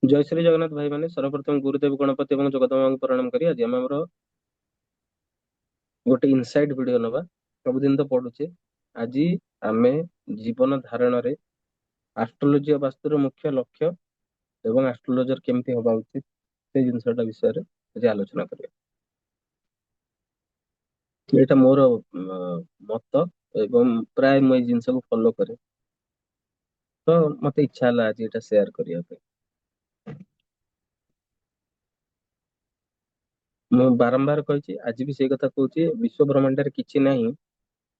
जय श्री जगन्नाथ भाई मैंने सर्वप्रथम गुरुदेव गणपति और जगदम्बा को प्रणाम करी आज आम गोटे इनसाइट वीडियो नवा सबुदिन तो पढ़ुचे आज आमे जीवन धारण रे आस्ट्रोलोजी और वास्तुर मुख्य लक्ष्य एवं आस्ट्रोलोजर केमती हवा उचित से जिनसटा विषय रे आज आलोचना करिया। एटा मोर मत एवं प्राय मैं जिनस को फॉलो करे तो मते इच्छा हला आज एटा शेयर करिया पे। ମୁଁ ବାରମ୍ବାର କହିଛି ଆଜି ବି ସେଇ କଥା କହୁଛି ବିଶ୍व ବ୍ରହ୍ମାଣ୍ଡରେ କିଛି ନାହିଁ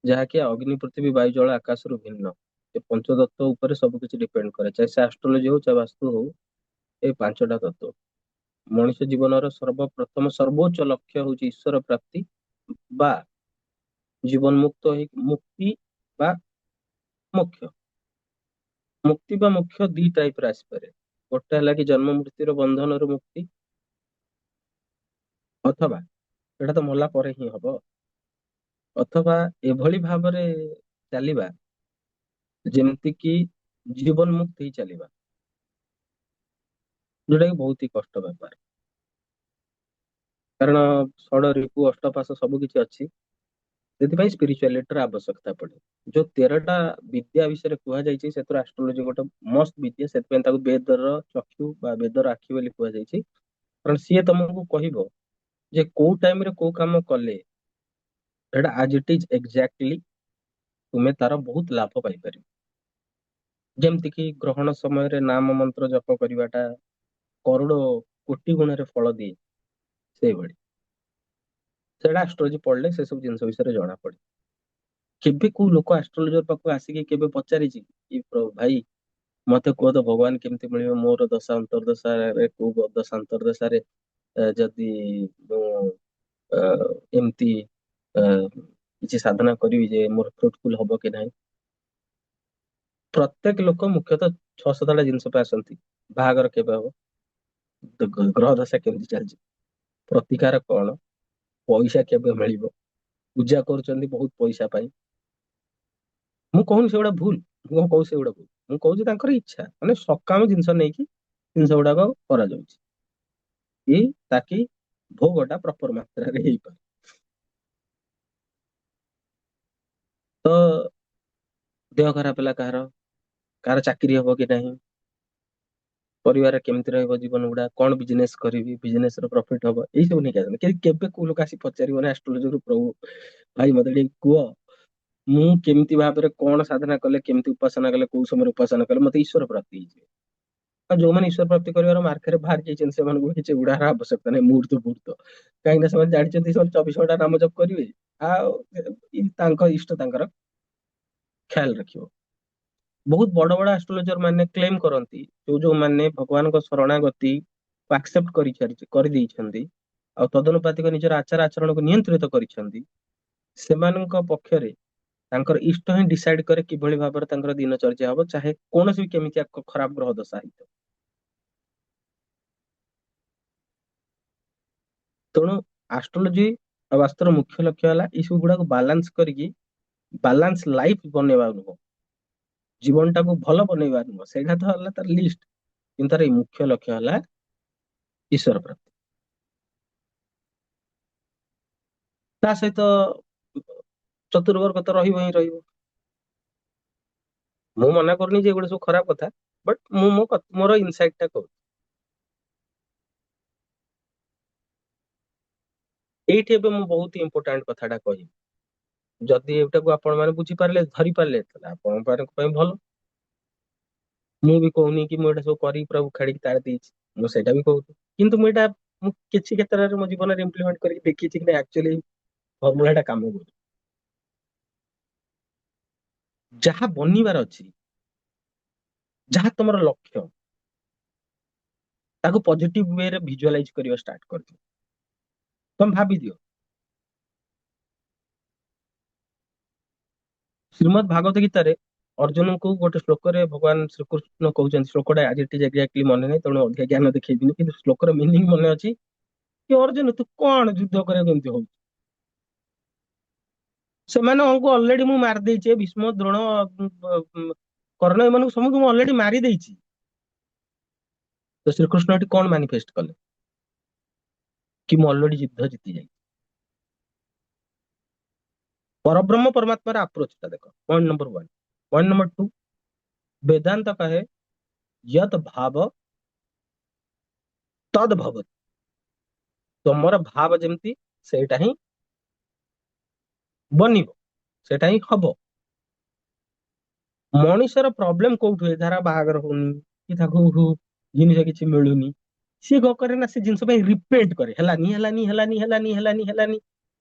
ଯାହାକି ଅଗ୍ନି ପୃଥିବୀ ବାୟୁ ଜଳ ଆକାଶରୁ ଭିନ୍ନ। ଏ ପଞ୍ଚତତ୍ଵ ଉପରେ ସବୁ କିଛି ଡିପେଣ୍ଡ କରେ ଚାहे ସେ ଆଷ୍ଟ୍ରୋଲୋଜି ହଉ ଚାहे ବାସ୍ତୁ ହଉ। ଏ ପାଞ୍ଚଟା ତତ୍ଵ ମଣିଷ ଜୀବନର ସର୍ବପ୍ରଥମ ସର୍ବୋଚ୍ଚ ଲକ୍ଷ୍ୟ ହଉଛି ଈଶ୍ୱର ପ୍ରାପ୍ତି ବା ଜୀବନ ମୁକ୍ତ ମୁକ୍ତି ବା ମୋକ୍ଷ। ମୁକ୍ତି ବା ମୋକ୍ଷ ଦି ଟାଇପର ଆସିପାରେ। ଗୋଟେ ହେଲା କି ଜନ୍ମ ମୃତ୍ୟୁର ବନ୍ଧନରୁ ମୁକ୍ତି ଅଥବା ଏଟା ତ ମଲା ପରେ ହିଁ ହବ ଅଥବା ଏଭଳି ଭାବରେ ଚାଲିବା ଯେମିତି କି ଜୀବନ ମୁକ୍ତ ହେଇ ଚାଲିବା ଯୋଉଟା କି ବହୁତ ହି କଷ୍ଟ ବ୍ୟାପାର। କାରଣ ଷଡ଼ ରିପୁ ଅଷ୍ଟପାଶ ସବୁ କିଛି ଅଛି ସେଥିପାଇଁ ସ୍ପିରିଚୁଆଲିଟିର ଆବଶ୍ୟକତା ପଡେ। ଯୋଉ 13ଟା ବିଦ୍ୟା ବିଷୟରେ କୁହାଯାଇଛି ସେଥିରୁ ଆଷ୍ଟ୍ରୋଲୋଜି ଗୋଟେ ମସ୍ତ ବିଦ୍ୟା ସେଥିପାଇଁ ତାକୁ ବେଦର ଚକ୍ଷୁ ବା ବେଦର ଆଖି ବୋଲି କୁହାଯାଇଛି। କାରଣ ସିଏ ତମକୁ କହିବ ଯେ କୋଉ ଟାଇମରେ କୋଉ କାମ କଲେ ଏଟା ଆଜ ଇଟ ଇଜ ଏକ୍ଜାକ୍ଟଲି ତୁମେ ତାର ବହୁତ ଲାଭ ପାଇପାରିବ। ଯେମିତି କି ଗ୍ରହଣ ସମୟରେ ନାମ ମନ୍ତ୍ର ଜପ କରିବାଟା କରୋଡ କୋଟି ଗୁଣରେ ଫଳ ଦିଏ ସେଇଭଳି ସେଇଟା ଆଷ୍ଟ୍ରୋଲୋଜି ପଢିଲେ ସେ ସବୁ ଜିନିଷ ବିଷୟରେ ଜଣା ପଡେ। କେବେ କୋଉ ଲୋକ ଆଷ୍ଟ୍ରୋଲୋଜର ପାଖକୁ ଆସିକି କେବେ ପଚାରିଛି କି ଭାଇ ମତେ କୁହ ତ ଭଗବାନ କେମିତି ମିଳିବ ମୋର ଦଶା ଅନ୍ତର୍ଦଶାରେ କୋଉ ଦଶା ଅନ୍ତର୍ଦଶାରେ ଯଦି ମୁଁ ଅ, ଏମିତି ଅ, କିଛି ସାଧନା କରିବି ଯେ ମୋର ଫ୍ରୁଟଫୁଲ ହବ କି ନାହିଁ। ପ୍ରତ୍ୟେକ ଲୋକ ମୁଖ୍ୟତଃ 6-7ଟା ଜିନିଷ ପାଇଁ ଆସନ୍ତି। ବାହାଘର କେବେ ହବ, ଗ୍ରହ ଦଶା କେମିତି ଚାଲିଛି, ପ୍ରତିକାର କଣ, ପଇସା କେବେ ମିଳିବ, ପୂଜା କରୁଛନ୍ତି ବହୁତ ପଇସା ପାଇଁ। ମୁଁ କହୁନି ସେଗୁଡା ଭୁଲ, ମୁଁ କଣ କହୁଛି ସେଗୁଡା ଭୁଲ, ମୁଁ କହୁଛି ତାଙ୍କର ଇଚ୍ଛା ମାନେ ସକାମ ଜିନିଷ ନେଇକି ଜିନିଷ ଗୁଡାକ କରାଯାଉଛି କି ତାକି ଭୋଗଟା ପ୍ରପର ମାତ୍ରାରେ ହେଇପାରେ। ତ ଦେହ ଖରାପ ହେଲା କାହାର, କାହାର ଚାକିରି ହବ କି ନାହିଁ, ପରିବାର କେମିତି ରହିବ, ଜୀବନ ଗୁଡା କଣ ବିଜନେସ କରିବି, ବିଜନେସ ର ପ୍ରଫିଟ ହବ, ଏଇ ସବୁ ନେଇକି ଆସନ୍ତି। କେବେ କୋଉ ଲୋକ ଆସି ପଚାରିବନି ଆଷ୍ଟ୍ରୋଲୋଜର ପ୍ରଭୁ ଭାଇ ମତେ ଟିକେ କୁହ ମୁଁ କେମିତି ଭାବରେ କଣ ସାଧନା କଲେ, କେମିତି ଉପାସନା କଲେ, କୋଉ ସମୟରେ ଉପାସନା କଲେ ମତେ ଈଶ୍ୱର ପ୍ରାପ୍ତି ହେଇଯିବ। ଆଉ ଯୋଉମାନେ ଈଶ୍ୱର ପ୍ରାପ୍ତି କରିବାର ମାର୍ଗରେ ବାହାରି ଯାଇଛନ୍ତି ସେମାନଙ୍କୁ କିଛି ଉଡାର ଆବଶ୍ୟକତା ନାହିଁ ମୁହୂର୍ତ୍ତ ମୁହୂର୍ତ୍ତ। କାହିଁକି ନା ସେମାନେ ଜାଣିଛନ୍ତି ସେମାନେ 24 ଘଣ୍ଟା ନାମ ଜପ କରିବେ ଆଉ ତାଙ୍କ ଇଷ୍ଟ ତାଙ୍କର ଖ୍ୟାଲ ରଖିବ। ବହୁତ ବଡ ବଡ ଆଷ୍ଟ୍ରୋଲୋଜର ମାନେ କ୍ଲେମ କରନ୍ତି ଯୋଉମାନେ ଭଗବାନଙ୍କ ଶରଣାଗତି ଆକ୍ସେପ୍ଟ କରିଦେଇଛନ୍ତି ଆଉ ତଦନୁପାତିକ ନିଜର ଆଚାର ଆଚରଣକୁ ନିୟନ୍ତ୍ରିତ କରିଛନ୍ତି ସେମାନଙ୍କ ପକ୍ଷରେ ତାଙ୍କର ଇଷ୍ଟ ହିଁ ଡିସାଇଡ କରେ କିଭଳି ଭାବରେ ତାଙ୍କର ଦିନଚର୍ଯ୍ୟା ହବ ଚାहे କୌଣସି ବି କେମିତି ଖରାପ ଗ୍ରହ ଦଶା ହେଇଥାଉ। ତେଣୁ ଆଷ୍ଟ୍ରୋଲୋଜି ଆଉ ବାସ୍ତୁର ମୁଖ୍ୟ ଲକ୍ଷ୍ୟ ହେଲା ଏଇ ସବୁ ଗୁଡାକୁ ବାଲାନ୍ସ କରିକି ବାଲାନ୍ସ ଲାଇଫ ବନେଇବା ନୁହଁ, ଜୀବନଟାକୁ ଭଲ ବନେଇବା ନୁହଁ, ସେଇଟା ତ ହେଲା ତାର ଲିଷ୍ଟ। କିନ୍ତୁ ତାର ଏଇ ମୁଖ୍ୟ ଲକ୍ଷ୍ୟ ହେଲା ଈଶ୍ୱର ପ୍ରାପ୍ତି। ତା ସହିତ ଚତୁର୍ବର୍ଗ ତ ରହିବ ହିଁ ରହିବ। ମୁଁ ମନା କରୁନି ଯେ ଏଗୁଡା ସବୁ ଖରାପ କଥା, ବଟ ମୁଁ ମୋର ଇନସାଇଟ ଟା କହୁଛି। ଏଇଠି ଏବେ ମୁଁ ବହୁତ ଇମ୍ପୋର୍ଟାଣ୍ଟ କଥାଟା କହିବି। ଯଦି ଏଇଟାକୁ ଆପଣ ମାନେ ବୁଝିପାରିଲେ ଧରି ପାରିଲେ ତାହେଲେ ଆପଣଙ୍କ ମାନଙ୍କ ପାଇଁ ଭଲ। ମୁଁ ବି କହୁନି କି ମୁଁ ଏଇଟା ସବୁ କରିକି ପୁରା ଉଖାଡିକି ତାଳ ଦେଇଛି, ମୁଁ ସେଇଟା ବି କହୁଛି। କିନ୍ତୁ ମୁଁ କିଛି କ୍ଷେତ୍ରରେ ମୋ ଜୀବନରେ ଇମ୍ପ୍ଲିମେଣ୍ଟ କରିକି ଦେଖିଛି କି ଆକ୍ଚୁଆଲି ଫର୍ମୁଲା ଟା କାମ କରୁଛି। ଯାହା ବନିବାର ଅଛି, ଯାହା ତମର ଲକ୍ଷ୍ୟ, ତାକୁ ପଜିଟିଭ ୱେରେ ଭିଜୁଆଲାଇଜ କରିବା ଷ୍ଟାର୍ଟ କରିଦିଅ। ତମେ ଭାବିଦିଅ ଶ୍ରୀମଦ ଭାଗବତ ଗୀତାରେ ଅର୍ଜୁନଙ୍କୁ ଗୋଟେ ଶ୍ଲୋକରେ ଭଗବାନ ଶ୍ରୀକୃଷ୍ଣ କହୁଛନ୍ତି, ଶ୍ଲୋକଟା ଆଜି ଏକ୍ଜାକ୍ଟଲି ମନେ ନାହିଁ ତେଣୁ ଅଧିକା ଜ୍ଞାନ ଦେଖେଇବିନି, କିନ୍ତୁ ଶ୍ଲୋକର ମିନିଂ ମନେ ଅଛି କି ଅର୍ଜୁନ ତୁ କଣ ଯୁଦ୍ଧ କରିବାକୁ ଏମିତି ହଉଛି, ସେମାନଙ୍କୁ ଅଲରେଡି ମୁଁ ମାରି ଦେଇଛି, ଭୀଷ୍ମ ଦ୍ରୋଣ କର୍ଣ୍ଣ ଏମାନଙ୍କୁ ସମସ୍ତଙ୍କୁ ମୁଁ ଅଲରେଡି ମାରି ଦେଇଛି। ତ ଶ୍ରୀକୃଷ୍ଣ ଏଠି କଣ ମାନିଫେଷ୍ଟ କଲେ କି ମୁଁ ଅଲରେଡି ଯୁଦ୍ଧ ଜିତି ଯାଇଛି। परब्रह्म परमात्मा अप्रोच टा देखो, पॉइंट नंबर 1। पॉइंट नंबर 2, वेदांत कहे यत भाव तद भवति। तुमर भाव जेमती सेटा ही बनिबो, सेटा ही हबो। मनुष्यर प्रॉब्लम कोउठ हुए, धारा बाहागर होनी कि ताको जिनिस किछि मिलुनी, सी गो करे ना से जिनिस पे रिपेट करे, हलानी हलानी हलानी हलानी हलानी हलानी,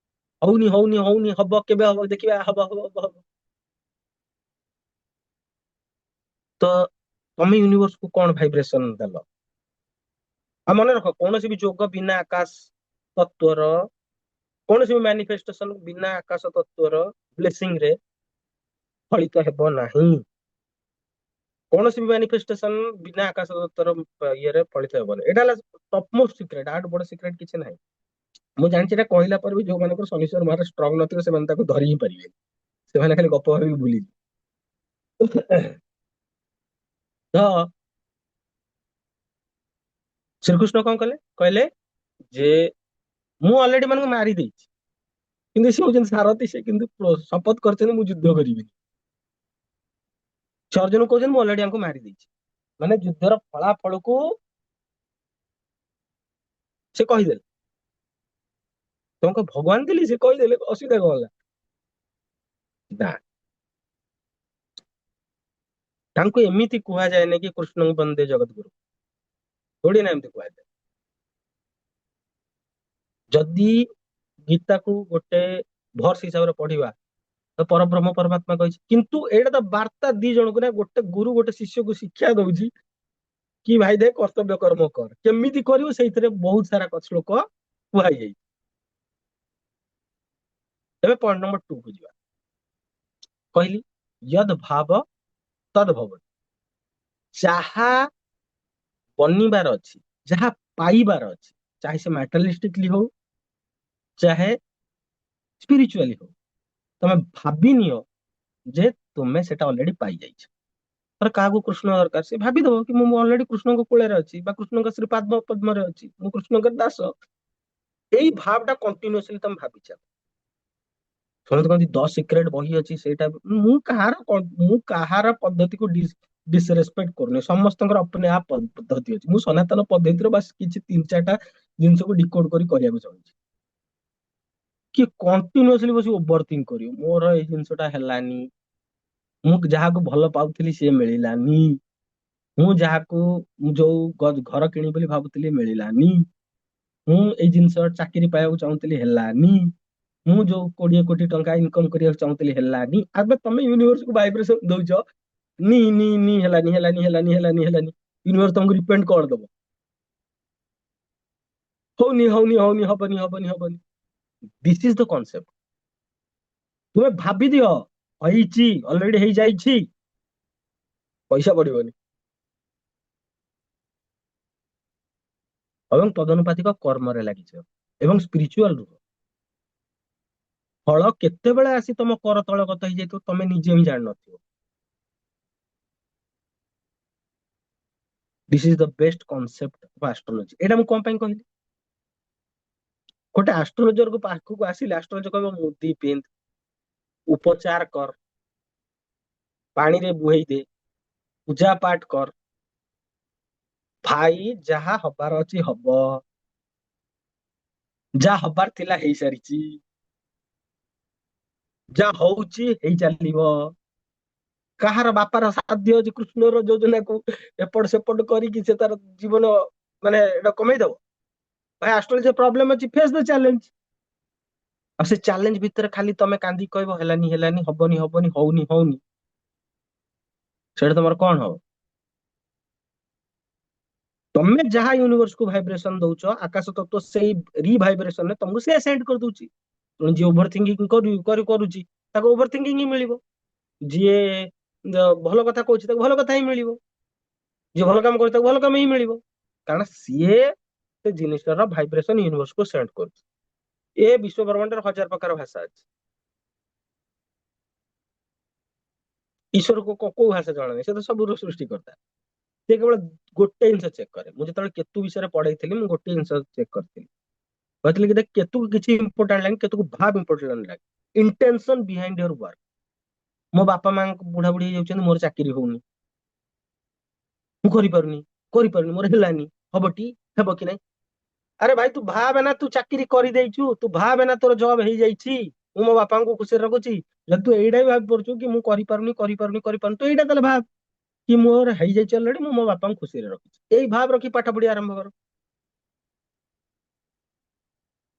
हौनी हौनी हौनी, हबो केबे हबो देखिबा, हबो हबो हबो। तो तमे यूनिवर्स को कौन भाइब्रेशन देलो। आ मन रख, कौन भी जोग बिना आकाश तत्वर, कौन भी मैनिफेस्टेशन बिना आकाश तत्वर ब्लेसिंग रे फलित हेबो नाही। कौन भी मैनिफेस्टेशन बिना आकाश तत्वर ये फलित हेबो नाही। एटा टॉप मोस्ट सीक्रेट, आठ बड़ सीक्रेट किछि नाही। ମୁଁ ଜାଣିଛି ଏଟା କହିଲା ପରେ ବି ଯୋଉମାନଙ୍କର ଶନିଶ୍ୱର ମହାରାଜ ଷ୍ଟ୍ରଙ୍ଗ ନଥିବ ସେମାନେ ତାକୁ ଧରି ହିଁ ପାରିବେନି, ସେମାନେ ଖାଲି ଗପ ଭାବିକି ଭୁଲିଯିବେ। ତ ଶ୍ରୀକୃଷ୍ଣ କଣ କଲେ, କହିଲେ ଯେ ମୁଁ ଅଲରେଡି ମାନଙ୍କୁ ମାରି ଦେଇଛି, କିନ୍ତୁ ସେ ହଉଛନ୍ତି ସାରଥୀ, ସେ କିନ୍ତୁ ଶପଥ କରିଛନ୍ତି ମୁଁ ଯୁଦ୍ଧ କରିବିନି। ସେ ଅର୍ଜୁନ କହୁଛନ୍ତି ମୁଁ ଅଲରେଡି ୟାଙ୍କୁ ମାରି ଦେଇଛି, ମାନେ ଯୁଦ୍ଧର ଫଳାଫଳକୁ ସେ କହିଦେଲେ। ତମକୁ ଭଗବାନ ଥିଲି, ସେ କହିଦେଲେ, ଅସୁବିଧା କଣ ହେଲା ନା। ତାଙ୍କୁ ଏମିତି କୁହାଯାଏନି କି କୃଷ୍ଣଙ୍କୁ ବନ୍ଦେ ଜଗତଗୁରୁ, ଥୋଡି ନା ଏମିତି କୁହାଯାଏ। ଯଦି ଗୀତାକୁ ଗୋଟେ ଭର୍ସ ହିସାବରେ ପଢିବା ତ ପରବ୍ରହ୍ମ ପରମାତ୍ମା କହିଛି, କିନ୍ତୁ ଏଇଟା ତ ବାର୍ତ୍ତା ଦି ଜଣଙ୍କୁ ନା, ଗୋଟେ ଗୁରୁ ଗୋଟେ ଶିଷ୍ୟକୁ ଶିକ୍ଷା ଦଉଛି କି ଭାଇ ଦେ କର୍ତ୍ତବ୍ୟ କର୍ମ କର, କେମିତି କରିବୁ ସେଇଥିରେ ବହୁତ ସାରା ଶ୍ଲୋକ କୁହାଯାଇଛି। ଏବେ ପଏଣ୍ଟ ନମ୍ବର 2 କୁ ଯିବା। କହିଲି ଯଦ ଭାବ ତଦ ଭବ, ଯାହା ବନିବାର ଅଛି, ଯାହା ପାଇବାର ଅଛି, ଚାहे ସେ ମ୍ୟାଟରିଆଲିଷ୍ଟିକଲି ହଉ ଚାहे ସ୍ପିରିଚୁଆଲି ହଉ, ତମେ ଭାବି ନିଅ ଯେ ତୁମେ ସେଟା ଅଲରେଡି ପାଇଯାଇଛ। ଧର କାହାକୁ କୃଷ୍ଣ ଦରକାର, ସେ ଭାବିଦବ କି ମୁଁ ଅଲରେଡି କୃଷ୍ଣଙ୍କ କୋଳରେ ଅଛି ବା କୃଷ୍ଣଙ୍କ ଶ୍ରୀପାଦ ପଦ୍ମରେ ଅଛି, ମୁଁ କୃଷ୍ଣଙ୍କର ଦାସ। ଏଇ ଭାବଟା କଣ୍ଟିନ୍ୟୁଅସଲି ତମେ ଭାବିଛ। ସମସ୍ତେ କହନ୍ତି 10 ସିକ୍ରେଟ ବହି ଅଛି, ସେଇଟା ମୁଁ କାହାର ପଦ୍ଧତିକୁ ଡିସରେସ୍ପେକ୍ଟ କରୁନି, ସମସ୍ତଙ୍କର ଅପନେ ଆପ୍ ପଦ୍ଧତି ଅଛି। ମୁଁ ସନାତନ ପଦ୍ଧତିର ବାସ୍ କିଛି 3-4ଟା ଜିନିଷକୁ ଡିକୋଡ କରି କରିବାକୁ ଚାହୁଁଛି। କି କଣ୍ଟିନ୍ୟୁଅସଲି ବସି ଓଭର ଥିଙ୍କ କରିବ, ମୋର ଏଇ ଜିନିଷଟା ହେଲାନି, ମୁଁ ଯାହାକୁ ଭଲ ପାଉଥିଲି ସିଏ ମିଳିଲାନି, ମୁଁ ଯାହାକୁ ଯୋଉ ଘର କିଣିବି ବୋଲି ଭାବୁଥିଲି ମିଳିଲାନି, ମୁଁ ଏଇ ଜିନିଷ ଚାକିରି ପାଇବାକୁ ଚାହୁଁଥିଲି ହେଲାନି, ମୁଁ ଯୋଉ 20 କୋଟି ଟଙ୍କା ଇନକମ କରିବାକୁ ଚାହୁଁଥିଲି ହେଲାନି। ଏବେ ତମେ ୟୁନିଭର୍ସକୁ ଭାଇବ୍ରେସନ ଦଉଛ ନି ନି ନି, ହେଲାନି ହେଲାନି ହେଲାନି ହେଲାନି ହେଲାନି, ୟୁନିଭର୍ସ ତମକୁ ରିପେଣ୍ଡ କଣ ଦବ, ହଉନି ହଉନି ହଉନି, ହବନି ହବନି ହବନି। This is the concept. ତୁମେ ଭାବି ଦିଅ ହେଇଛି, ଅଲରେଡି ହେଇଯାଇଛି, ପଇସା ପଡିବନି, ଏବଂ ତଦନୁପାତିକ କର୍ମରେ ଲାଗିଛ ଏବଂ ସ୍ପିରିଚୁଆଲ ରୁହ। ଫଳ କେତେବେଳେ ଆସି ତମ କର ତଳଗତ ହେଇଯାଇଥିବ ତମେ ନିଜେ ହିଁ ଜାଣିନଥିବ। This is the best concept of astrology. ଏଇଟା ମୁଁ କଣ ପାଇଁ କହିଲି, ଗୋଟେ ଆଷ୍ଟ୍ରୋଲୋଜର ପାଖକୁ ଆସିଲେ ଆଷ୍ଟ୍ରୋଲୋଜର କହିବ ମୁଦି ପିନ୍ଧ, ଉପଚାର କର, ପାଣିରେ ବୁହେଇ ଦେ, ପୂଜା ପାଠ କର, ଭାଇ ଯାହା ହବାର ଅଛି ହବ, ଯାହା ହବାର ଥିଲା ହେଇସାରିଛି, ଯାହା ହଉଛି ହେଇ ଚାଲିବ। କାହାର ବାପାର ସାଧ୍ୟ ଅଛି କୃଷ୍ଣର ଯୋଜନାକୁ ଏପଟ ସେପଟ କରିକି ସେ ତାର ଜୀବନ ମାନେ ଏଟା କମେଇ ଦବ। ଭାଇ ଆଷ୍ଟ୍ରୋଲୋଜି ପ୍ରୋବ୍ଲେମ ଅଛି, ଫେସ୍ ଦ ଚ୍ୟାଲେଞ୍ଜ। ଆଉ ସେ ଚ୍ୟାଲେଞ୍ଜ ଭିତରେ ଖାଲି ତମେ କାନ୍ଦି କହିବ ହେଲାନି ହେଲାନି, ହବନି ହବନି, ହଉନି ହଉନି, ସେଇଟା ତମର କଣ ହବ। ତମେ ଯାହା ୟୁନିଭର୍ସକୁ ଭାଇବ୍ରେସନ ଦଉଛ, ଆକାଶ ତତ୍ତ୍ୱ ସେଇ ରିଭାଇବ୍ରେସନରେ ତମକୁ ସେ ସେଣ୍ଡ କରିଦଉଛି। ଯିଏ ଓଭର ଥିଙ୍କିଂ କରୁଛି ତାକୁ ଓଭର ଥିଙ୍କିଂ ହିଁ ମିଳିବ, ଯିଏ ଭଲ କଥା କହୁଛି ତାକୁ ଭଲ କଥା ହିଁ ମିଳିବ, ଯିଏ ଭଲ କାମ କରୁଛି ତାକୁ ଭଲ କାମ ହିଁ ମିଳିବ, କାରଣ ସିଏ ସେ ଜିନିଷର ଭାଇବ୍ରେସନ ୟୁନିଭର୍ସକୁ ସେଣ୍ଡ କରୁଛି। ଏ ବିଶ୍ୱ ବ୍ରହ୍ମାଣ୍ଡର 1000 ପ୍ରକାର ଭାଷା ଅଛି। ଈଶ୍ୱରକୁ କୋଉ ଭାଷା ଜଣା ନାହିଁ, ସେ ତ ସବୁର ସୃଷ୍ଟିକର୍ତ୍ତା। ସେ କେବଳ ଗୋଟେ ଜିନିଷ ଚେକ୍ କରେ। ମୁଁ ଯେତେବେଳେ କେତୁ ବିଷୟରେ ପଢେଇଥିଲି ମୁଁ ଗୋଟେ ଜିନିଷ ଚେକ୍ କରିଥିଲି, କହିଥିଲି କି ଦେଖ କେତୁକୁ କିଛି ଇମ୍ପୋର୍ଟାଣ୍ଟ ଲାଗେ, କେତୁକୁ ଭାବ ଇମ୍ପୋର୍ଟାଣ୍ଟ ଲାଗେ, ଇଣ୍ଟେନସନ ବିହାଇଣ୍ଡ ୟୋର ୱାର୍କ। ମୋ ବାପା ମାଙ୍କ ବୁଢା ବୁଢୀ ହେଇଯାଉଛନ୍ତି, ମୋର ଚାକିରି ହଉନି, ମୁଁ କରିପାରୁନି, କରିପାରୁନି, ମୋର ହେଲାନି, ହବଟି, ହେବ କି ନାଇଁ? ଆରେ ଭାଇ ତୁ ଭାବେ ନା, ତୁ ଚାକିରି କରିଦେଇଛୁ, ତୁ ଭାବେ ନା ତୋର ଜବ ହେଇଯାଇଛି, ମୁଁ ମୋ ବାପାଙ୍କୁ ଖୁସିରେ ରଖୁଛି। ଯଦି ତୁ ଏଇଟା ବି ଭାବି ପାରୁଛୁ କି ମୁଁ କରିପାରୁନି କରିପାରୁନି କରିପାରୁନି, ତ ଏଇଟା ତାହେଲେ ଭାବ କି ମୋର ହେଇଯାଇଛି ଅଲରେଡି, ମୁଁ ମୋ ବାପାଙ୍କୁ ଖୁସିରେ ରଖିଛି। ଏଇ ଭାବ ରଖି ପାଠ ପଢିବା ଆରମ୍ଭ କର।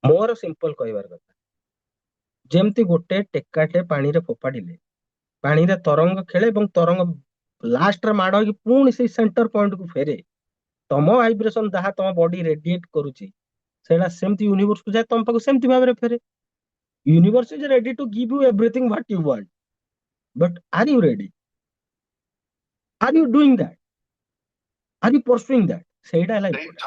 ମୋର ସିମ୍ପଲ କହିବାର କଥା, ଯେମିତି ଗୋଟେ ଟେକାଟେ ପାଣିରେ ଫୋପାଡିଲେ ପାଣିରେ ତରଙ୍ଗ ଖେଳେ ଏବଂ ତରଙ୍ଗ ଲାଷ୍ଟରେ ମାଡ ହେଇକି ପୁଣି ସେଇ ସେଣ୍ଟର ପଏଣ୍ଟ କୁ ଫେରେ, ତମ ଭାଇବ୍ରେସନ ଯାହା ତମ ବଡି ରେଡିଏଟ କରୁଛି ସେଇଟା ସେମିତି ୟୁନିଭର୍ସ କୁ ଯାଏ, ତମ ପାଖକୁ ସେମିତି ଭାବରେ ଫେରେ। Universe is ready to give you everything what you want, but are you ready? Are you doing that? Are you pursuing that? ସେଇଟା ହେଲା important।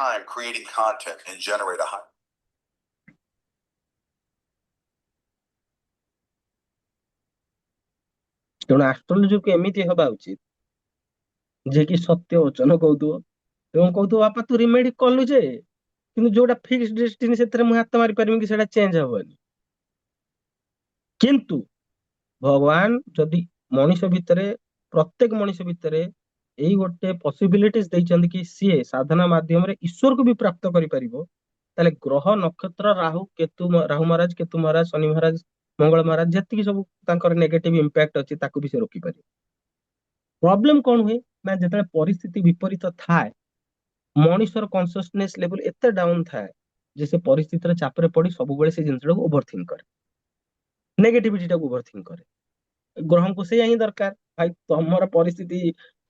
ତେଣୁ ଆଷ୍ଟ୍ରୋଲୋଜିକୁ ଏମିତି ହବା ଉଚିତ ଯେ କି ସତ୍ୟ ବଚନ କହୁଥିବ ଏବଂ କହୁଥିବ ବାପା ତୁ ରିମେଡି କଲୁ ଯେ, କିନ୍ତୁ ଯୋଉଟା ଫିକ୍ସ ଡେଷ୍ଟିନି ସେଥିରେ ମୁଁ ହାତ ମାରି ପାରିବି କି, ସେଇଟା ଚେଞ୍ଜ ହବନି। କିନ୍ତୁ ଭଗବାନ ଯଦି ମଣିଷ ଭିତରେ, ପ୍ରତ୍ୟେକ ମଣିଷ ଭିତରେ ଏଇ ଗୋଟେ ପସିବିଲିଟିସ୍ ଦେଇଛନ୍ତି କି ସିଏ ସାଧନା ମାଧ୍ୟମରେ ଈଶ୍ୱରକୁ ବି ପ୍ରାପ୍ତ କରିପାରିବ, ତାହେଲେ ଗ୍ରହ ନକ୍ଷତ୍ର ରାହୁ କେତୁ, ରାହୁ ମହାରାଜ, କେତୁ ମହାରାଜ, ଶନି ମହାରାଜ, ମଙ୍ଗଳ ମହାରାଜ, ଯେତିକି ସବୁ ତାଙ୍କର ନେଗେଟିଭ ଇମ୍ପାକ୍ଟ ଅଛି ତାକୁ ବି ସେ ରୋକିପାରିବ। ପ୍ରୋବ୍ଲେମ କଣ ହୁଏ ନା, ଯେତେବେଳେ ପରିସ୍ଥିତି ବିପରୀତ ଥାଏ, ମଣିଷର କନସିୟସନେସ ଲେଭେଲ ଏତେ ଡାଉନ ଥାଏ ଯେ ସେ ପରିସ୍ଥିତିର ଚାପରେ ପଡି ସବୁବେଳେ ସେ ଜିନିଷଟାକୁ ଓଭର ଥିଙ୍କ କରେ, ନେଗେଟିଭିଟିଟାକୁ ଓଭର ଥିଙ୍କ କରେ। ଗ୍ରହଙ୍କୁ ସେଇଆ ହିଁ ଦରକାର, ଭାଇ ତମର ପରିସ୍ଥିତି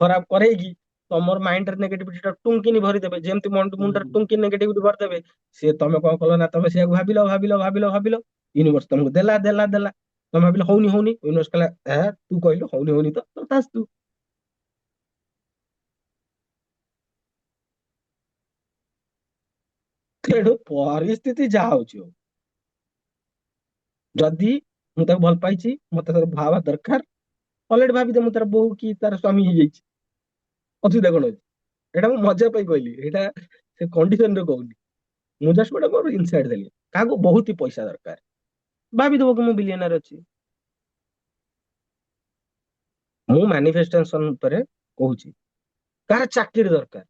ଖରାପ କରେଇକି ତମର ମାଇଣ୍ଡରେ ନେଗେଟିଭିଟି ଟା ଟୁଙ୍କିନି ଭରିଦେବେ, ଯେମିତି ମୁଣ୍ଡରେ ଟୁଙ୍କିନି ନେଗେଟିଭିଟି ଭରିଦେବେ, ସିଏ ତମେ କଣ କଲ ନା, ତମେ ସେଇଆକୁ ଭାବିଲ ଭାବିଲ ଭାବିଲ ଭାବିଲ, ୟୁନିଭର୍ସ ତମକୁ ଦେଲା ଦେଲା ଦେଲା, ତମେ ଭାବିଲ ହଉନି ହଉନି, ୟୁନିଭର୍ସ କହିଲା ତୁ କହିଲୁ ହଉନି ହଉନି ତ ତଥାସ୍ତୁ। ତେଣୁ ପରିସ୍ଥିତି ଯାହା ହଉଛି ହଉ, ଯଦି ମୁଁ ତାକୁ ଭଲ ପାଇଛି ମତେ ତାର ଭାବା ଦରକାର, ଅଲରେଡି ଭାବିଦେ ମୁଁ ତାର ବୋଉ କି ତାର ସ୍ୱାମୀ ହେଇଯାଇଛି, ଅସୁବିଧା କଣ ଅଛି? ଏଇଟା ମୁଁ ମଜା ପାଇଁ କହିଲି, ଏଇଟା ସେ କଣ୍ଡିସନରେ କହୁନି, ମୁଁ ଜଷ୍ଟ ଗୋଟେ ମୋର ଇନସାଇଡ ଦେଲି। କାହାକୁ ବହୁତ ହି ପଇସା ଦରକାର, ଭାବିଦବ କି ମୁଁ ବିଲିୟନର ଅଛି। ମୁଁ ମାନୀଫେଷ୍ଟେସନ ଉପରେ କହୁଛି, କାହାର ଚାକିରି ଦରକାର,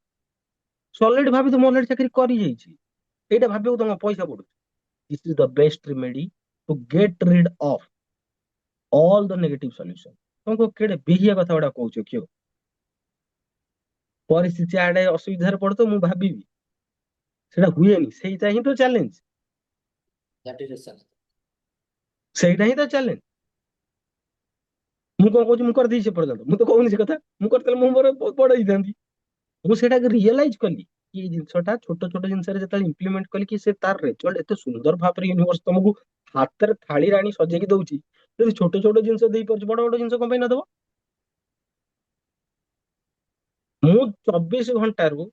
ସେ ଅଲରେଡି ଭାବିଦବ ମୁଁ ଅଲରେଡି ଚାକିରି କରିଯାଇଛି, ଏଇଟା ଭାବିବାକୁ ତମ ପଇସା ପଡୁଛି। This is the best remedy to get rid of all the negative solution. ତମକୁ କେଡେ ବିହିଆ କଥା ଗୁଡା କହୁଛ କିଓ? ପରିସ୍ଥିତି ଆଡେ ଅସୁବିଧାରେ ପଡୁଥିବ ମୁଁ ଭାବିବି, ସେଇଟା ହୁଏନି, ସେଇଟା ହିଁ ତ ଚ୍ୟାଲେଞ୍ଜ, ସେଇଟା ହିଁ ତ ଚ୍ୟାଲେଞ୍ଜ। ମୁଁ କଣ କହୁଛି, ମୁଁ କରିଦେଇଛି ସେ ପର୍ଯ୍ୟନ୍ତ, ମୁଁ ତ କହୁନି ସେ କଥା, ମୁଁ କରିଥିଲେ ମୁଁ ମୋର ବହୁତ ବଡ ହେଇଥାନ୍ତି। ମୁଁ ସେଇଟାକୁ ରିଏଲାଇଜ କଲି କି ଏଇ ଜିନିଷଟା ଛୋଟ ଛୋଟ ଜିନିଷରେ ଯେତେବେଳେ ଇମ୍ପ୍ଲିମେଣ୍ଟ କଲି କି ସେ ତାର ରେଜଲ୍ଟ ଏତେ ସୁନ୍ଦର ଭାବରେ ୟୁନିଭର୍ସ ତମକୁ ହାତରେ ଥାଳିରେ ଆଣି ସଜେଇକି ଦଉଛି, ଯଦି ଛୋଟ ଛୋଟ ଜିନିଷ ଦେଇପାରୁଛି, ବଡ ବଡ ଜିନିଷ କଣ ପାଇଁ ନ ଦବ? ମୁଁ 24 ଘଣ୍ଟାରୁ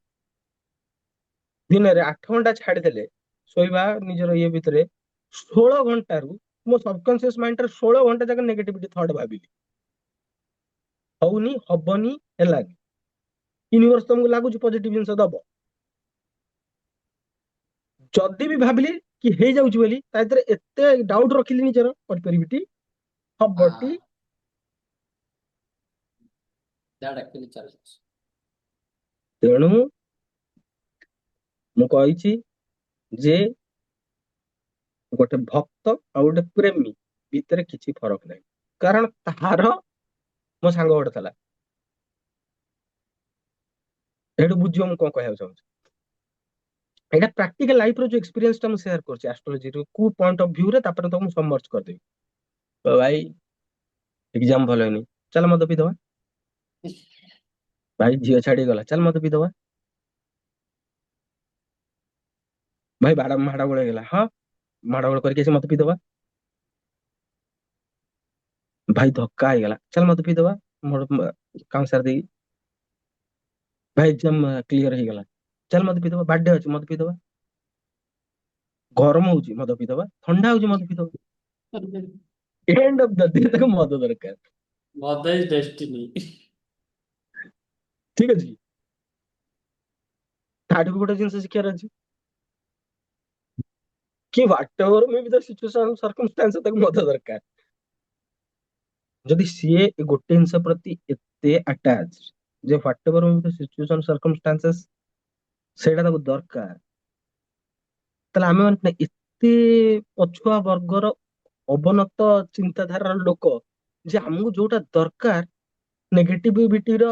ଦିନରେ 8 ଘଣ୍ଟା ଛାଡିଦେଲେ ଶୋଇବା ନିଜର ଇଏ ଭିତରେ, 16 ଘଣ୍ଟାରୁ ମୋ ସବକନସିୟସ ମାଇଣ୍ଡରେ 16 ଘଣ୍ଟା ଯାକ ନେଗେଟିଭିଟି ଥଟ ଭାବିଲି, ହଉନି, ହବନି, ହେଲାନି। ୟୁନିଭର୍ସ ତମକୁ ଲାଗୁଛି ପଜିଟିଭ ଜିନିଷ ଦବ, ଯଦି ବି ଭାବିଲି କି ହେଇଯାଉଛି ବୋଲି, ତା ଭିତରେ ଏତେ ଡାଉଟ ରଖିଲି ନିଜର, କରିପାରିବିଟି, ହବଟି। ତେଣୁ ମୁଁ କହିଛି ଯେ ଗୋଟେ ଭକ୍ତ ଆଉ ଗୋଟେ ପ୍ରେମୀ ଭିତରେ କିଛି ଫରକ ନାହିଁ, କାରଣ ତାହାର, ମୋ ସାଙ୍ଗ ଗୋଟେ ଥିଲା, ଏଇଠୁ ବୁଝିବ ମୁଁ କଣ କହିବାକୁ ଚାହୁଁଛି। ଏଇଟା ପ୍ରାକ୍ଟିକାଲ ଲାଇଫ ର ଯୋଉ ଏକ୍ସପିରିଏନ୍ସ ଟା ମୁଁ ସେୟାର କରୁଛି ଆଷ୍ଟ୍ରୋଲୋଜି ରୁ କୋଉ ପଏଣ୍ଟ ଅଫ ଭ୍ୟୁ ରେ, ତାପରେ ତମକୁ ସମର୍ଜ କରିଦେବି। ତ ଭାଇ ଏକ୍ସାମ ଭଲ ହେଇନି, ଚାଲ ମଦ ପିଇଦବା। ଭାଇ ଝିଅ ଛାଡିଗଲା, ଚାଲ ମଦ ପିଇଦବା। ଭାଇ ମାଡ ଗୋଳ ହେଇଗଲା, ହଁ ମାଡ ଗୋଳ କରିକି ଆସି ମଦ ପିଇଦବା। ଭାଇ ଧକ୍କା ହେଇଗଲା, ଚାଲ ମଦ ପିଇଦବା। ମୋର କାମ ସାରି ଦେଇକି, ଭାଇ ଏକ୍ସାମ କ୍ଲିୟର ହେଇଗଲା, ଚାଲ ମଦ ପିଇଦବା। ବାର୍ଥଡେ ଅଛି, ମଦ ପିଇଦବା। ଗରମ ହଉଛି, ମଦ ପିଇଦବା। ଥଣ୍ଡା ହଉଛି, ମଦ ପିଇଦବା। ଏଣ୍ଡ ଅଫ ଦ ଡେ ତାକୁ ମଦ ଦରକାର। ମଦ ଇଜ ଡେଷ୍ଟିନି। ଠିକ ଅଛି, ତାଠୁ ବି ଗୋଟେ ଜିନିଷ ଶିଖିବାର ଅଛି କି ୱାଟ ଏଭର ମେ ବି ଦ ସିଚୁଏସନ ସରକମଷ୍ଟାନ୍ସ, ତାକୁ ମଦ ଦରକାର। ଯଦି ସିଏ ଏ ଗୋଟେ ଜିନିଷ ପ୍ରତି ଏତେ ଆଟାଚ ଯେ ୱାଟ ଏଭର ମେ ବି ଦ ସିଚୁଏସନ ସରକମଷ୍ଟାନ୍ସେସ ସେଇଟା ତାକୁ ଦରକାର, ତାହେଲେ ଆମେ ମାନେ ଏତେ ପଛୁଆ ବର୍ଗର ଅବନତ ଚିନ୍ତାଧାରାର ଲୋକ ଯେ ଆମକୁ ଯୋଉଟା ଦରକାର ନେଗେଟିଭିଟିର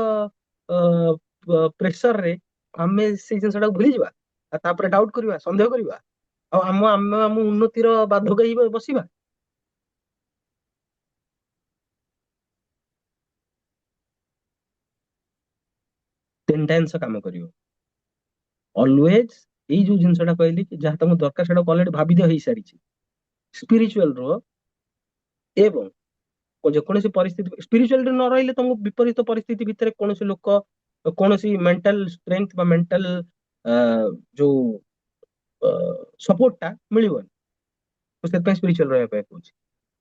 ପ୍ରେସରରେ ଆମେ ସେଇ ଜିନିଷଟାକୁ ଭୁଲିଯିବା, ଆଉ ତାପରେ ଡାଉଟ କରିବା, ସନ୍ଦେହ କରିବା, ଆଉ ଆମେ ଆମ ଉନ୍ନତିର ବାଧକ ହେଇ ବସିବା। ତିନିଟା ଜିନିଷ କାମ କରିବ ଅଲୱେଜ। ଏଇ ଯୋଉ ଜିନିଷଟା କହିଲି କି ଯାହା ତମକୁ ଦରକାର ସେଟା ଅଲରେଡି ଭାବିତ ହେଇସାରିଛି, ସ୍ପିରିଚୁଆଲ ର। ଏବଂ ଯେକୌଣସି ପରିସ୍ଥିତି ସ୍ପିରିଚୁଆଲ ନ ରହିଲେ ତମକୁ ବିପରୀତ ପରିସ୍ଥିତି ଭିତରେ କୌଣସି ଲୋକ କୌଣସି ମେଣ୍ଟାଲ ଷ୍ଟ୍ରେଂଥ ବା ମେଣ୍ଟାଲ ଯୋଉ ସପୋର୍ଟ ଟା ମିଳିବନି। ମୁଁ ସେଥିପାଇଁ ସ୍ପିରିଚୁଆଲ ରହିବା ପାଇଁ କହୁଛି।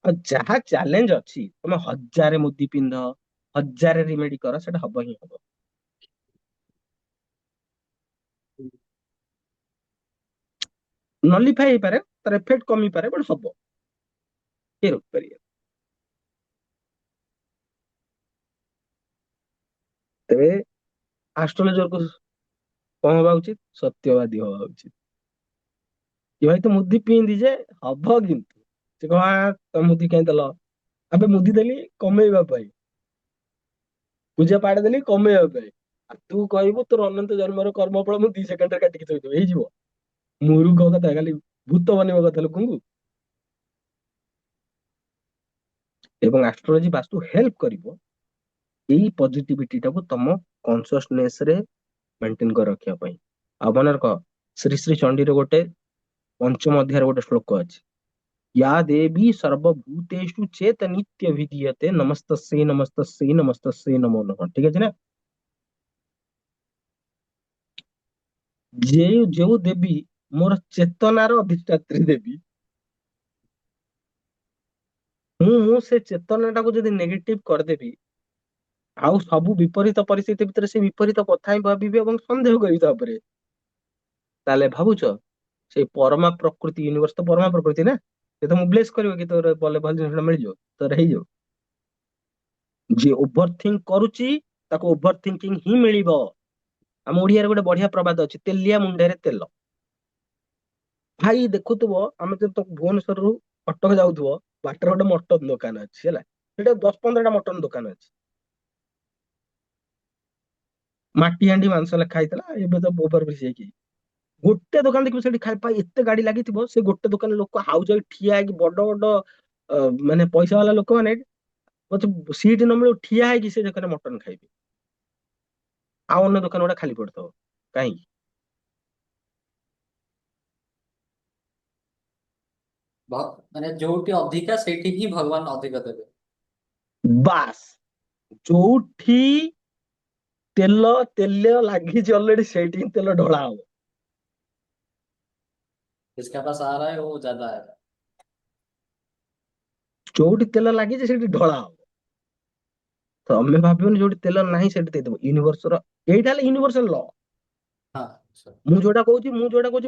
ଆଉ ଯାହା ଚ୍ୟାଲେଞ୍ଜ ଅଛି ତମେ ହଜାରେ ମୁଦି ପିନ୍ଧ, ହଜାରେ ରିମେଡି କର, ସେଟା ହବ ହିଁ ହବ। ନଲିଫାଇ ହେଇପାରେ, ତାର ଏଫେକ୍ଟ କମିପାରେ, ବଟ ହବ, କିଏ ରୋକିପାରିବେ। ତେବେ ଆଷ୍ଟ୍ରୋଲୋଜର କୁ କଣ ହବା ଉଚିତ? ସତ୍ୟବାଦୀ ହବା ଉଚିତ। କି ଭାଇ ତୁ ମୁଦି ପିନ୍ଧି ଯେ ହବ କିନ୍ତୁ। ସେ କହ ତମେ ମୁଦି କାହିଁ ଦେଲ? ଆବେ ମୁଦି ଦେଲି କମେଇବା ପାଇଁ, ପୂଜା ପାଠ ଦେଲି କମେଇବା ପାଇଁ। ଆଉ ତୁ କହିବୁ ତୋର ଅନନ୍ତ ଜନ୍ମର କର୍ମ ଫଳ ମୁଁ 2 ସେକେଣ୍ଡରେ କାଟିକି ଥୋଇଦେବି, ହେଇଯିବ? ମୂର୍ଖ କଥା, ଖାଲି ଭୂତ ବନେଇବା କଥା ଲୋକଙ୍କୁ। ଏବଂ ଆଷ୍ଟ୍ରୋଲୋଜି ବାସ୍ତୁ ହେଲ୍ପ କରିବ ଏଇ ପଜିଟିଭିଟି ଟାକୁ ତମ କନସିୟସନେସ ରେ ମେଣ୍ଟେନ କରି ରଖିବା ପାଇଁ। ଆଉ ମନେ ରଖ, ଶ୍ରୀ ଶ୍ରୀ ଚଣ୍ଡୀରେ ଗୋଟେ ପଞ୍ଚମ ଅଧ୍ୟାୟରେ ଗୋଟେ ଶ୍ଲୋକ ଅଛି, ୟା ଦେବୀ ସର୍ବଭୂତେଷୁ ଚେତ ନିତ୍ୟ ବିଧୀୟତେ ନମସ୍ତସ୍ୟୈ ନମସ୍ତସ୍ୟୈ ନମସ୍ତସ୍ୟୈ ନମୋ ନମଃ। ଠିକ ଅଛି ନା? ଯୋଉ ଦେବୀ ମୋର ଚେତନାର ଅଧିଷ୍ଠାତ୍ରୀ ଦେବୀ, ମୁଁ ସେ ଚେତନା ଟାକୁ ଯଦି ନେଗେଟିଭ କରିଦେବି, ଆଉ ସବୁ ବିପରୀତ ପରିସ୍ଥିତି ଭିତରେ ସେ ବିପରୀତ କଥା ହିଁ ଭାବିବି ଏବଂ ସନ୍ଦେହ କରିବି ତା ଉପରେ, ତାହେଲେ ଭାବୁଛ ସେଇ ପରମା ପ୍ରକୃତି, ୟୁନିଭର୍ସ ତ ପରମା ପ୍ରକୃତି ନା, ସେ ତମକୁ ବ୍ଲେସ କରିବ କି ତୋର ଭଲ ଭଲ ଜିନିଷ ମିଳିଯିବ, ତୋର ହେଇଯିବ? ଯିଏ ଓଭର ଥିଙ୍କ କରୁଛି ତାକୁ ଓଭର ଥିଙ୍କିଙ୍ଗ ହିଁ ମିଳିବ। ଆମ ଓଡିଆରେ ଗୋଟେ ବଢିଆ ପ୍ରବାଦ ଅଛି, ତେଲିଆ ମୁଣ୍ଡରେ ତେଲ। ଭାଇ ଦେଖୁଥିବ, ଆମେ ଯଦି ଭୁବନେଶ୍ୱରରୁ କଟକ ଯାଉଥିବ, ବାଟରେ ଗୋଟେ ମଟନ ଦୋକାନ ଅଛି ହେଲା, ସେଟା 10-15ଟା ମଟନ ଦୋକାନ ଅଛି। ମାଟି ହାଣ୍ଡି ମାଂସ ଲେଖା ହେଇଥିଲା, ଏବେ ତ ଓଭର ବ୍ରିଜ ହେଇକି ଗୋଟେ ଦୋକାନ ଦେଖିବ ସେଠି ଖାଇବା ପାଇଁ ଏତେ ଗାଡି ଲାଗିଥିବ, ସେ ଗୋଟେ ଦୋକାନ ଲୋକ ହାଉସ ଠିଆ ହେଇକି ବଡ ବଡ ମାନେ ପଇସା ବାଲା ଲୋକମାନେ ପଛେ ସିଟ ନ ମିଳୁ ଠିଆ ହେଇକି ସେ ଦୋକାନରେ ମଟନ ଖାଇବେ, ଆଉ ଅନ୍ୟ ଦୋକାନ ଗୁଡା ଖାଲି ପଡିଥିବ। କାହିଁକି? ମାନେ ଯୋଉଠି ଅଧିକା ସେଇଠି ହିଁ ଭଗବାନ ଅଧିକ ଦେବେ। ବାସ୍, ଯୋଉଠି ତେଲ ତେଲ ଲାଗିଛି ଅଲରେଡି ସେଇଠି ହିଁ ତେଲ ଢଳା ହବ। जिसके पास आ रहा है वो ज्यादा है। ଯୋଉଠି ତେଲ ଲାଗିଛି ସେଇଠି ଢଳା ହବ। ତମେ ଭାବିବନି ଯୋଉଠି ତେଲ ନାହିଁ ସେଠି ଦେଇଦବ, ୟୁନିଭର୍ସର ଏଇଟା ହେଲା ୟୁନିଭର୍ସାଲ ଲ। हाँ सर। ମୁଁ ଯୋଉଟା କହୁଛି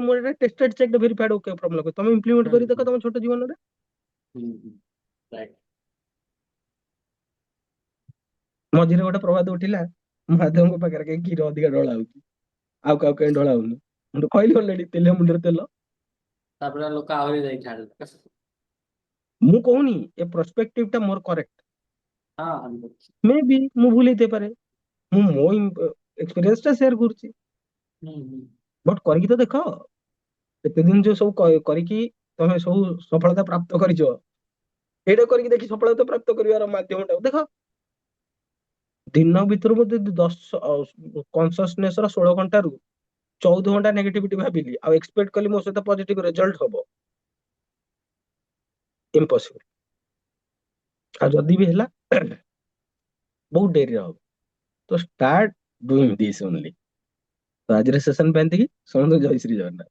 ମୋର ଏଟା ଟେଷ୍ଟେଡ ଚେକଡ ଭେରିଫାଇଡ ଓକେ ଫ୍ରମ ଲୋକ, ତମେ ଇମ୍ପ୍ଲିମେଣ୍ଟ କରି ଦେଖ हम्म ତମ ଛୋଟ ଜୀବନରେ। राइट। ମଝିରେ ଗୋଟେ ପ୍ରବାଦ ଉଠିଲା, ମହାଦେବଙ୍କ ପାଖରେ କାହିଁ କ୍ଷୀର ଅଧିକା ଢଳା ହଉଛି, ଆଉ କାହାକୁ କାହିଁ ଢଳା ହଉନି। ମୁଁ ତ କହିଲି ଅଲରେଡି ତେଲିଆ ମୁଣ୍ଡରେ ତେଲ। ତାପରେ ଲୋକ ଆହୁରି ଯାଇ ଛାଡିଲେ। ମୁଁ କହୁନି ଏ ପ୍ରସ୍ପେକ୍ଟିଭ ଟା ମୋର କରେକ୍ଟ, हाँ हम लोग। ମେ ବି ମୁଁ ଭୁଲ ହେଇଥାଇପାରେ, ମୁଁ ମୋ ଏକ୍ସପିରିଏନ୍ସ ଟା ସେୟାର କରୁଛି। हम्म। ବଟ କରିକି ତ ଦେଖ, ଏତେ ଦିନ ଯୋଉ ସବୁ କରିକି ତମେ ସବୁ ସଫଳତା ପ୍ରାପ୍ତ କରିଛ, ଏଇଟା କରିକି ଦେଖି ସଫଳତା ପ୍ରାପ୍ତ କରିବାର ମାଧ୍ୟମ ଟା ଦେଖ। ଦିନ ଭିତରୁ ମୁଁ ଯଦି 10 କନସିୟସନେସ ର 16 ଘଣ୍ଟାରୁ 14 ଘଣ୍ଟା ନେଗେଟିଭିଟି ଭାବିଲି, ଆଉ ଏକ୍ସପେକ୍ଟ କଲି ମୋ ସହିତ ପଜିଟିଭ ରେଜଲ୍ଟ ହବ, ଇମ୍ପସିବଲ। ଆଉ ଯଦି ବି ହେଲା ବହୁତ ଡେରିରେ ହବ। ତ ଷ୍ଟାର୍ଟ ଡୁଇଂ ଦିସ୍ ଓନଲି। ତ ଆଜିର ସେସନ ପାଇଁ ଏତିକି। ସମସ୍ତଙ୍କୁ ଜୟ ଶ୍ରୀ ଜଗନ୍ନାଥ।